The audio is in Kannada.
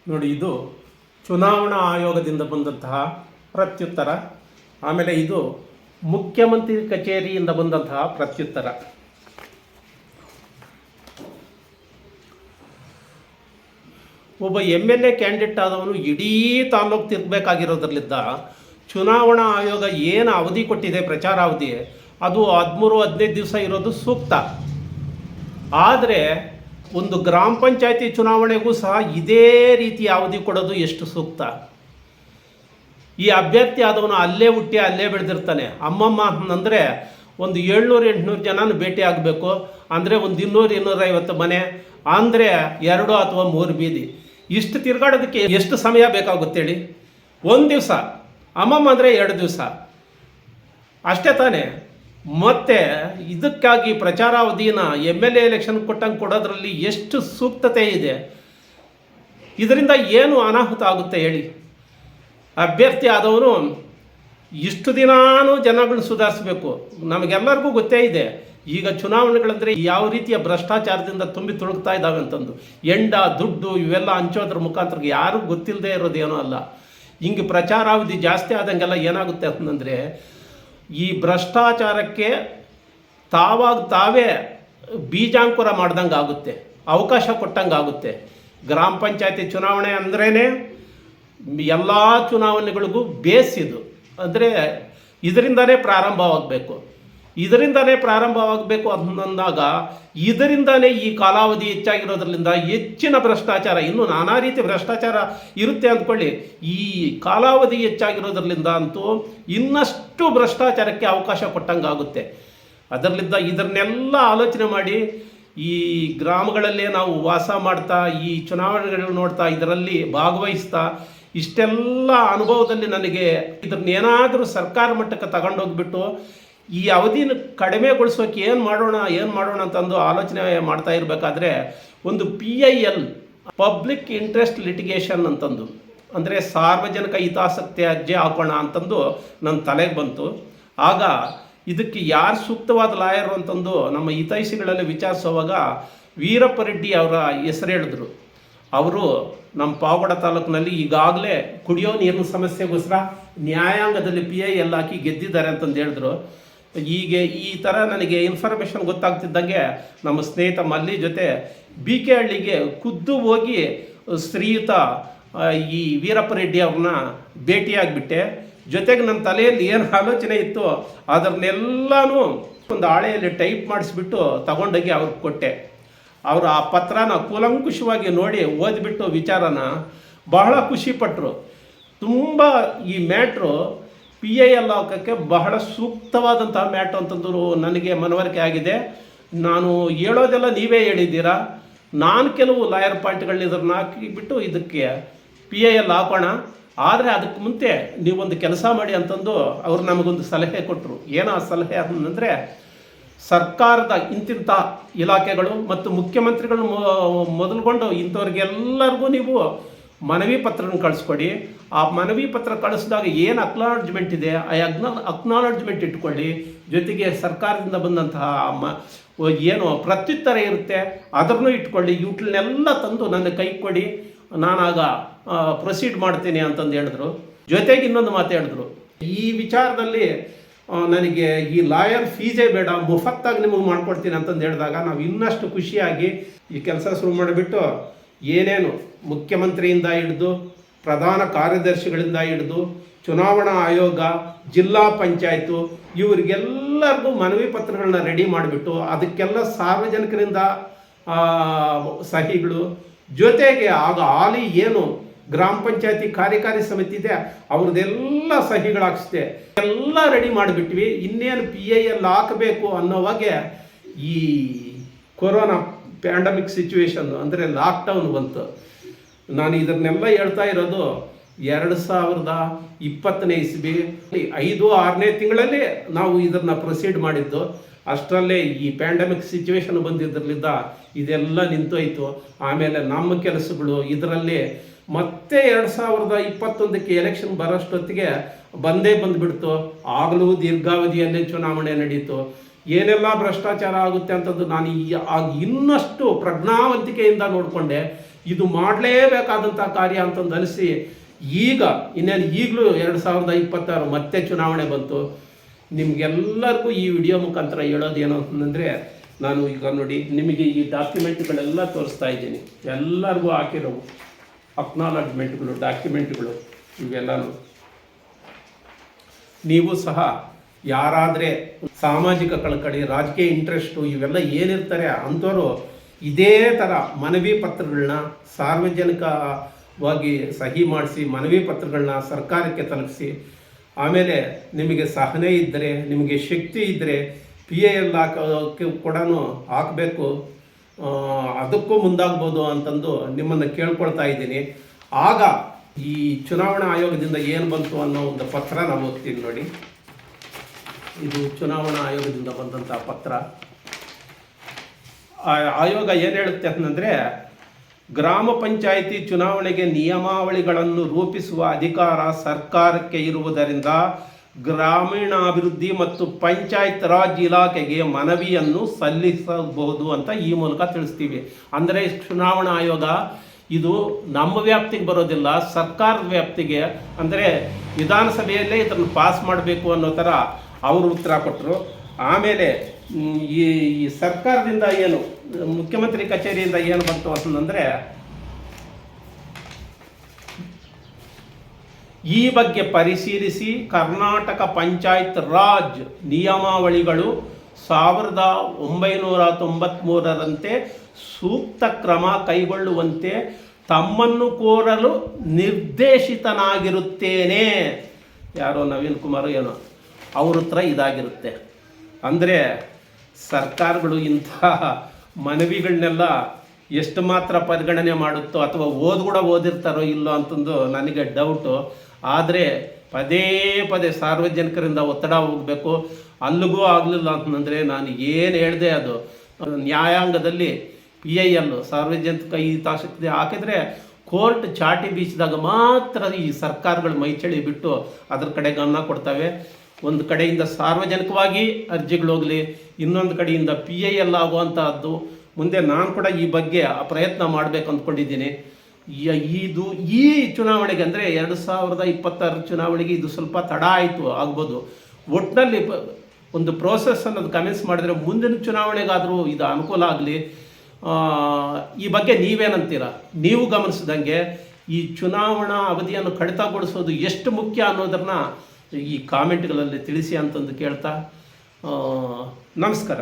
ನೋಡಿ, ಇದು ಚುನಾವಣಾ ಆಯೋಗದಿಂದ ಬಂದಂತಹ ಪ್ರತ್ಯುತ್ತರ. ಆಮೇಲೆ ಇದು ಮುಖ್ಯಮಂತ್ರಿ ಕಚೇರಿಯಿಂದ ಬಂದಂತಹ ಪ್ರತ್ಯುತ್ತರ. ಒಬ್ಬ MLA ಕ್ಯಾಂಡಿಡೇಟ್ ಆದವನು ಇಡೀ ತಾಲೂಕು ತಿರ್ಗಬೇಕಾಗಿರೋದ್ರಲ್ಲಿದ್ದ ಚುನಾವಣಾ ಆಯೋಗ ಏನು ಅವಧಿ ಕೊಟ್ಟಿದೆ, ಪ್ರಚಾರ ಅವಧಿ, ಅದು 13-15 ದಿವಸ ಇರೋದು ಸೂಕ್ತ. ಆದರೆ ಒಂದು ಗ್ರಾಮ ಪಂಚಾಯತಿ ಚುನಾವಣೆಗೂ ಸಹ ಇದೇ ರೀತಿ ಅವಧಿ ಕೊಡೋದು ಎಷ್ಟು ಸೂಕ್ತ? ಈ ಅಭ್ಯರ್ಥಿ ಆದವನು ಅಲ್ಲೇ ಹುಟ್ಟಿ ಅಲ್ಲೇ ಬೆಳೆದಿರ್ತಾನೆ. ಅಮ್ಮಮ್ಮ ಅಂತಂದರೆ ಒಂದು 700-800 ಜನನ ಭೇಟಿ ಆಗಬೇಕು ಅಂದರೆ ಒಂದು 200-250 ಮನೆ ಅಂದರೆ 2 ಅಥವಾ 3 ಬೀದಿ. ಇಷ್ಟು ತಿರುಗಾಡೋದಕ್ಕೆ ಎಷ್ಟು ಸಮಯ ಬೇಕಾಗುತ್ತೇಳಿ? ಒಂದು ದಿವಸ. ಅಮ್ಮಮ್ಮ ಅಂದರೆ 2 ದಿವಸ ಅಷ್ಟೇ ತಾನೇ. ಮತ್ತು ಇದಕ್ಕಾಗಿ ಪ್ರಚಾರಾವಧಿನ MLA ಎಲೆಕ್ಷನ್ ಕೊಟ್ಟಂಗೆ ಕೊಡೋದ್ರಲ್ಲಿ ಎಷ್ಟು ಸೂಕ್ತತೆ ಇದೆ? ಇದರಿಂದ ಏನು ಅನಾಹುತ ಆಗುತ್ತೆ ಹೇಳಿ? ಅಭ್ಯರ್ಥಿ ಆದವನು ಇಷ್ಟು ದಿನಾನೂ ಜನಗಳನ್ನ ಸುಧಾರಿಸಬೇಕು. ನಮಗೆಲ್ಲರಿಗೂ ಗೊತ್ತೇ ಇದೆ ಈಗ ಚುನಾವಣೆಗಳಂದರೆ ಯಾವ ರೀತಿಯ ಭ್ರಷ್ಟಾಚಾರದಿಂದ ತುಂಬಿ ತುಳುಕ್ತಾ ಇದ್ದಾವೆ ಅಂತಂದು. ದುಡ್ಡು ಇವೆಲ್ಲ ಹಂಚೋದ್ರ ಮುಖಾಂತರ ಯಾರೂ ಗೊತ್ತಿಲ್ಲದೆ ಇರೋದೇನೋ ಅಲ್ಲ. ಹಿಂಗೆ ಪ್ರಚಾರಾವಧಿ ಜಾಸ್ತಿ ಆದಂಗೆಲ್ಲ ಏನಾಗುತ್ತೆ ಅಂತಂದರೆ ಈ ಭ್ರಷ್ಟಾಚಾರಕ್ಕೆ ತಾವೇ ಬೀಜಾಂಕುರ ಮಾಡ್ದಂಗೆ ಆಗುತ್ತೆ, ಅವಕಾಶ ಕೊಟ್ಟಂಗೆ ಆಗುತ್ತೆ. ಗ್ರಾಮ ಪಂಚಾಯತಿ ಚುನಾವಣೆ ಅಂದ್ರೇ ಎಲ್ಲ ಚುನಾವಣೆಗಳಿಗೂ ಬೇಸ್ ಇದು. ಅಂದರೆ ಇದರಿಂದನೇ ಪ್ರಾರಂಭವಾಗಬೇಕು ಅಂದಾಗ ಇದರಿಂದನೇ ಈ ಕಾಲಾವಧಿ ಹೆಚ್ಚಾಗಿರೋದ್ರಿಂದ ಹೆಚ್ಚಿನ ಭ್ರಷ್ಟಾಚಾರ, ಇನ್ನೂ ನಾನಾ ರೀತಿ ಭ್ರಷ್ಟಾಚಾರ ಇರುತ್ತೆ ಅಂದ್ಕೊಳ್ಳಿ. ಈ ಕಾಲಾವಧಿ ಹೆಚ್ಚಾಗಿರೋದ್ರಿಂದ ಅಂತೂ ಇನ್ನಷ್ಟು ಭ್ರಷ್ಟಾಚಾರಕ್ಕೆ ಅವಕಾಶ ಕೊಟ್ಟಂಗಾಗುತ್ತೆ. ಅದರಲ್ಲಿದ್ದ ಇದನ್ನೆಲ್ಲ ಆಲೋಚನೆ ಮಾಡಿ ಈ ಗ್ರಾಮಗಳಲ್ಲೇ ನಾವು ವಾಸ ಮಾಡ್ತಾ ಈ ಚುನಾವಣೆಗಳು ನೋಡ್ತಾ ಇದರಲ್ಲಿ ಭಾಗವಹಿಸ್ತಾ ಇಷ್ಟೆಲ್ಲ ಅನುಭವದಲ್ಲಿ ನನಗೆ ಇದನ್ನೇನಾದರೂ ಸರ್ಕಾರ ಮಟ್ಟಕ್ಕೆ ತಗೊಂಡೋಗ್ಬಿಟ್ಟು ಈ ಅವಧಿನ ಕಡಿಮೆಗೊಳಿಸೋಕೆ ಏನು ಮಾಡೋಣ ಅಂತಂದು ಆಲೋಚನೆ ಮಾಡ್ತಾ ಇರಬೇಕಾದ್ರೆ ಒಂದು PIL, ಪಬ್ಲಿಕ್ ಇಂಟ್ರೆಸ್ಟ್ ಲಿಟಿಗೇಷನ್ ಅಂತಂದು, ಅಂದರೆ ಸಾರ್ವಜನಿಕ ಹಿತಾಸಕ್ತಿ ಅರ್ಜಿ ಹಾಕೋಣ ಅಂತಂದು ನನ್ನ ತಲೆಗೆ ಬಂತು. ಆಗ ಇದಕ್ಕೆ ಯಾರು ಸೂಕ್ತವಾದ ಲಾಯರು ಅಂತಂದು ನಮ್ಮ ಹಿತೈಷಿಗಳಲ್ಲಿ ವಿಚಾರಿಸುವಾಗ ವೀರಪ್ಪ ರೆಡ್ಡಿ ಅವರ ಹೆಸರು ಹೇಳಿದ್ರು. ಅವರು ನಮ್ಮ ಪಾವಗಡ ತಾಲೂಕಿನಲ್ಲಿ ಈಗಾಗಲೇ ಕುಡಿಯೋ ನೀರಿನ ಸಮಸ್ಯೆಗೋಸ್ಕರ ನ್ಯಾಯಾಂಗದಲ್ಲಿ PIL ಹಾಕಿ ಗೆದ್ದಿದ್ದಾರೆ ಅಂತಂದು ಹೇಳಿದ್ರು. ಹೀಗೆ ಈ ಥರ ನನಗೆ ಇನ್ಫಾರ್ಮೇಷನ್ ಗೊತ್ತಾಗ್ತಿದ್ದಂಗೆ ನಮ್ಮ ಸ್ನೇಹಿತ ಮಲ್ಲಿ ಜೊತೆ BK ಹಳ್ಳಿಗೆ ಖುದ್ದು ಹೋಗಿ ಶ್ರೀಯುತ ಈ ವೀರಪ್ಪ ರೆಡ್ಡಿ ಅವ್ರನ್ನ ಭೇಟಿಯಾಗಿಬಿಟ್ಟೆ. ಜೊತೆಗೆ ನನ್ನ ತಲೆಯಲ್ಲಿ ಏನು ಆಲೋಚನೆ ಇತ್ತು ಅದನ್ನೆಲ್ಲನೂ ಒಂದು ಹಾಳೆಯಲ್ಲಿ ಟೈಪ್ ಮಾಡಿಸ್ಬಿಟ್ಟು ತಗೊಂಡೋಗಿ ಅವ್ರಿಗೆ ಕೊಟ್ಟೆ. ಅವರು ಆ ಪತ್ರನ ಕೂಲಂಕುಷವಾಗಿ ನೋಡಿ ಓದಿಬಿಟ್ಟು ವಿಚಾರನ ಬಹಳ ಖುಷಿಪಟ್ಟರು. ತುಂಬ ಈ ಮ್ಯಾಟ್ರು PIL ಹಾಕೋಕ್ಕೆ ಬಹಳ ಸೂಕ್ತವಾದಂತಹ ಮ್ಯಾಟ್ರು ಅಂತಂದು ನನಗೆ ಮನವರಿಕೆ ಆಗಿದೆ. ನಾನು ಹೇಳೋದೆಲ್ಲ ನೀವೇ ಹೇಳಿದ್ದೀರಾ. ನಾನು ಕೆಲವು ಲಾಯರ್ ಪಾಯಿಂಟ್ಗಳನ್ನ ಇದನ್ನು ಹಾಕಿಬಿಟ್ಟು ಇದಕ್ಕೆ PIL ಹಾಕೋಣ, ಆದರೆ ಅದಕ್ಕೆ ಮುಂಚೆ ನೀವೊಂದು ಕೆಲಸ ಮಾಡಿ ಅಂತಂದು ಅವರು ನಮಗೊಂದು ಸಲಹೆ ಕೊಟ್ಟರು. ಏನೋ ಆ ಸಲಹೆ ಅಂತಂದರೆ ಸರ್ಕಾರದ ಇಂತಿಂಥ ಇಲಾಖೆಗಳು ಮತ್ತು ಮುಖ್ಯಮಂತ್ರಿಗಳು ಮೊದಲುಗೊಂಡು ಇಂಥವ್ರಿಗೆಲ್ಲರಿಗೂ ನೀವು ಮನವಿ ಪತ್ರನ ಕಳಿಸ್ಕೊಡಿ. ಆ ಮನವಿ ಪತ್ರ ಕಳಿಸಿದಾಗ ಏನು ಅಕ್ನಾಲಜ್ಮೆಂಟ್ ಇದೆ ಆ ಅಕ್ನಾಲಜ್ಮೆಂಟ್ ಇಟ್ಕೊಳ್ಳಿ. ಜೊತೆಗೆ ಸರ್ಕಾರದಿಂದ ಬಂದಂತಹ ಏನು ಪ್ರತ್ಯುತ್ತರ ಇರುತ್ತೆ ಅದನ್ನು ಇಟ್ಕೊಳ್ಳಿ. ಇವುಗಳನ್ನೆಲ್ಲ ತಂದು ನನ್ನ ಕೈ ಕೊಡಿ, ನಾನಾಗ ಪ್ರೊಸೀಡ್ ಮಾಡ್ತೀನಿ ಅಂತಂದು ಹೇಳಿದ್ರು. ಜೊತೆಗೆ ಇನ್ನೊಂದು ಮಾತು ಹೇಳಿದ್ರು, ಈ ವಿಚಾರದಲ್ಲಿ ನನಗೆ ಈ ಲಾಯರ್ ಫೀಸೇ ಬೇಡ, ಮುಫತ್ತಾಗಿ ನಿಮಗೆ ಮಾಡ್ಕೊಡ್ತೀನಿ ಅಂತಂದು ಹೇಳಿದಾಗ ನಾವು ಇನ್ನಷ್ಟು ಖುಷಿಯಾಗಿ ಈ ಕೆಲಸ ಶುರು ಮಾಡಿಬಿಟ್ಟು ಏನೇನು ಮುಖ್ಯಮಂತ್ರಿಯಿಂದ ಹಿಡಿದು ಪ್ರಧಾನ ಕಾರ್ಯದರ್ಶಿಗಳಿಂದ ಹಿಡಿದು ಚುನಾವಣಾ ಆಯೋಗ, ಜಿಲ್ಲಾ ಪಂಚಾಯತು ಇವರಿಗೆಲ್ಲರಿಗೂ ಮನವಿ ಪತ್ರಗಳನ್ನ ರೆಡಿ ಮಾಡಿಬಿಟ್ಟು ಅದಕ್ಕೆಲ್ಲ ಸಾರ್ವಜನಿಕರಿಂದ ಸಹಿಗಳು, ಜೊತೆಗೆ ಆಗ ಹಾಲಿ ಏನು ಗ್ರಾಮ ಪಂಚಾಯತಿ ಕಾರ್ಯಕಾರಿ ಸಮಿತಿ ಇದೆ ಅವ್ರದ್ದೆಲ್ಲ ಸಹಿಗಳಾಗಿಸ್ತೆ ಎಲ್ಲ ರೆಡಿ ಮಾಡಿಬಿಟ್ವಿ. ಇನ್ನೇನು PIL ಹಾಕಬೇಕು ಅನ್ನೋವಾಗೆ ಈ ಕೊರೋನಾ ಪ್ಯಾಂಡಮಿಕ್ ಸಿಚುವೇಶನ್ ಅಂದರೆ ಲಾಕ್ಡೌನ್ ಬಂತು. ನಾನು ಇದನ್ನೆಲ್ಲ ಹೇಳ್ತಾ ಇರೋದು 2020ನೇ ಇಸ್ವಿ 5-6ನೇ ತಿಂಗಳಲ್ಲಿ ನಾವು ಇದನ್ನು ಪ್ರೊಸೀಡ್ ಮಾಡಿದ್ದು. ಅಷ್ಟರಲ್ಲೇ ಈ ಪ್ಯಾಂಡಮಿಕ್ ಸಿಚುವೇಶನ್ ಬಂದಿದ್ದರಿಂದ ಇದೆಲ್ಲ ನಿಂತೋಯ್ತು. ಆಮೇಲೆ ನಮ್ಮ ಕೆಲಸಗಳು ಇದರಲ್ಲಿ ಮತ್ತೆ 2021ಕ್ಕೆ ಎಲೆಕ್ಷನ್ ಬರೋಷ್ಟೊತ್ತಿಗೆ ಬಂದುಬಿಡ್ತು. ಆಗಲೂ ದೀರ್ಘಾವಧಿಯಲ್ಲೇ ಚುನಾವಣೆ ನಡೀತು. ಏನೆಲ್ಲ ಭ್ರಷ್ಟಾಚಾರ ಆಗುತ್ತೆ ಅಂತಂದು ನಾನು ಇನ್ನಷ್ಟು ಪ್ರಜ್ಞಾವಂತಿಕೆಯಿಂದ ನೋಡಿಕೊಂಡೆ. ಇದು ಮಾಡಲೇಬೇಕಾದಂಥ ಕಾರ್ಯ ಅಂತಂದು ಅನಿಸಿ ಈಗ ಇನ್ನೇನು ಈಗಲೂ 2026 ಮತ್ತೆ ಚುನಾವಣೆ ಬಂತು. ನಿಮಗೆಲ್ಲರಿಗೂ ಈ ವಿಡಿಯೋ ಮುಖಾಂತರ ಹೇಳೋದು ಏನು ಅಂತಂದರೆ, ನಾನು ಈಗ ನೋಡಿ ನಿಮಗೆ ಈ ಡಾಕ್ಯುಮೆಂಟ್ಗಳೆಲ್ಲ ತೋರಿಸ್ತಾ ಇದ್ದೀನಿ, ಎಲ್ಲರಿಗೂ ಹಾಕಿರೋವು ಅಕ್ನಾಲಜ್ಮೆಂಟ್ಗಳು, ಡಾಕ್ಯುಮೆಂಟ್ಗಳು ಇವೆಲ್ಲನೂ. ನೀವು ಸಹ ಯಾರಾದರೆ ಸಾಮಾಜಿಕ ಕಳಕಳಿ, ರಾಜಕೀಯ ಇಂಟ್ರೆಸ್ಟು ಇವೆಲ್ಲ ಏನಿರ್ತಾರೆ ಅಂಥವರು ಇದೇ ಥರ ಮನವಿ ಪತ್ರಗಳನ್ನ ಸಾರ್ವಜನಿಕವಾಗಿ ಸಹಿ ಮಾಡಿಸಿ ಮನವಿ ಪತ್ರಗಳನ್ನ ಸರ್ಕಾರಕ್ಕೆ ತಲುಪಿಸಿ, ಆಮೇಲೆ ನಿಮಗೆ ಸಹನೆ ಇದ್ದರೆ, ನಿಮಗೆ ಶಕ್ತಿ ಇದ್ದರೆ PIL ಹಾಕೋಕ್ಕೆ ಕೂಡ ಹಾಕಬೇಕು, ಅದಕ್ಕೂ ಮುಂದಾಗ್ಬೋದು ಅಂತಂದು ನಿಮ್ಮನ್ನು ಕೇಳ್ಕೊಳ್ತಾ ಇದ್ದೀನಿ. ಆಗ ಈ ಚುನಾವಣಾ ಆಯೋಗದಿಂದ ಏನು ಬಂತು ಅನ್ನೋ ಒಂದು ಪತ್ರ ನಾವು ಓದ್ತೀನಿ ನೋಡಿ. ಇದು ಚುನಾವಣಾ ಆಯೋಗದಿಂದ ಬಂದಂಥ ಪತ್ರ. ಆಯೋಗ ಏನು ಹೇಳುತ್ತೆ ಅಂತಂದರೆ, ಗ್ರಾಮ ಪಂಚಾಯಿತಿ ಚುನಾವಣೆಗೆ ನಿಯಮಾವಳಿಗಳನ್ನು ರೂಪಿಸುವ ಅಧಿಕಾರ ಸರ್ಕಾರಕ್ಕೆ ಇರುವುದರಿಂದ ಗ್ರಾಮೀಣಾಭಿವೃದ್ಧಿ ಮತ್ತು ಪಂಚಾಯತ್ ರಾಜ್ ಇಲಾಖೆಗೆ ಮನವಿಯನ್ನು ಸಲ್ಲಿಸಬಹುದು ಅಂತ ಈ ಮೂಲಕ ತಿಳಿಸ್ತೀವಿ. ಅಂದರೆ ಚುನಾವಣಾ ಆಯೋಗ ಇದು ನಮ್ಮ ವ್ಯಾಪ್ತಿಗೆ ಬರೋದಿಲ್ಲ, ಸರ್ಕಾರದ ವ್ಯಾಪ್ತಿಗೆ, ಅಂದರೆ ವಿಧಾನಸಭೆಯಲ್ಲೇ ಇದನ್ನು ಪಾಸ್ ಮಾಡಬೇಕು ಅನ್ನೋ ಥರ ಅವರು ಉತ್ತರ ಕೊಟ್ಟರು. ಆಮೇಲೆ ಈ ಸರ್ಕಾರದಿಂದ ಏನು ಮುಖ್ಯಮಂತ್ರಿ ಕಚೇರಿಯಿಂದ ಏನು ಬಂತು ಅಂತಂದರೆ, ಈ ಬಗ್ಗೆ ಪರಿಶೀಲಿಸಿ ಕರ್ನಾಟಕ ಪಂಚಾಯತ್ ರಾಜ್ ನಿಯಮಾವಳಿಗಳು 1993ರಂತೆ ಸೂಕ್ತ ಕ್ರಮ ಕೈಗೊಳ್ಳುವಂತೆ ತಮ್ಮನ್ನು ಕೋರಲು ನಿರ್ದೇಶಿತನಾಗಿರುತ್ತೇನೆ. ಯಾರೋ ನವೀನ್ ಕುಮಾರ್ ಏನೋ ಅವ್ರ ಹತ್ರ ಇದಾಗಿರುತ್ತೆ. ಅಂದರೆ ಸರ್ಕಾರಗಳು ಇಂಥ ಮನವಿಗಳನ್ನೆಲ್ಲ ಎಷ್ಟು ಮಾತ್ರ ಪರಿಗಣನೆ ಮಾಡುತ್ತೋ ಅಥವಾ ಓದಿರ್ತಾರೋ ಇಲ್ಲೋ ಅಂತಂದು ನನಗೆ ಡೌಟು. ಆದರೆ ಪದೇ ಪದೇ ಸಾರ್ವಜನಿಕರಿಂದ ಒತ್ತಡ ಹೋಗಬೇಕು. ಅಲ್ಲಿಗೂ ಆಗಲಿಲ್ಲ ಅಂತಂದರೆ ನಾನು ಏನು ಹೇಳಿದೆ ಅದು ನ್ಯಾಯಾಂಗದಲ್ಲಿ PIL ಸಾರ್ವಜನಿಕ ಹಿತಾಸಕ್ತಿ ಹಾಕಿದರೆ ಕೋರ್ಟ್ ಚಾಟಿ ಬೀಸಿದಾಗ ಮಾತ್ರ ಈ ಸರ್ಕಾರಗಳು ಮೈಚಳಿ ಬಿಟ್ಟು ಅದ್ರ ಕಡೆ ಗಮನ ಕೊಡ್ತವೆ. ಒಂದು ಕಡೆಯಿಂದ ಸಾರ್ವಜನಿಕವಾಗಿ ಅರ್ಜಿಗಳು ಹೋಗಲಿ, ಇನ್ನೊಂದು ಕಡೆಯಿಂದ PIL ಆಗುವಂಥದ್ದು. ಮುಂದೆ ನಾನು ಕೂಡ ಈ ಬಗ್ಗೆ ಪ್ರಯತ್ನ ಮಾಡಬೇಕು ಅಂದ್ಕೊಂಡಿದ್ದೀನಿ. ಈ ಚುನಾವಣೆಗೆ ಅಂದರೆ 2026 ಚುನಾವಣೆಗೆ ಇದು ಸ್ವಲ್ಪ ತಡ ಆಗ್ಬೋದು. ಒಟ್ಟಿನಲ್ಲಿ ಒಂದು ಪ್ರೋಸೆಸ್ ಅನ್ನೋದು ಕಮೆನ್ಸ್ ಮಾಡಿದರೆ ಮುಂದಿನ ಚುನಾವಣೆಗಾದರೂ ಇದು ಅನುಕೂಲ ಆಗಲಿ. ಈ ಬಗ್ಗೆ ನೀವೇನಂತೀರ? ನೀವು ಗಮನಿಸಿದಂಗೆ ಈ ಚುನಾವಣಾ ಅವಧಿಯನ್ನು ಕಡಿತಗೊಳಿಸೋದು ಎಷ್ಟು ಮುಖ್ಯ ಅನ್ನೋದನ್ನು ಈ ಕಾಮೆಂಟ್ಗಳಲ್ಲಿ ತಿಳಿಸಿ ಅಂತಂದು ಕೇಳ್ತಾ ನಮಸ್ಕಾರ.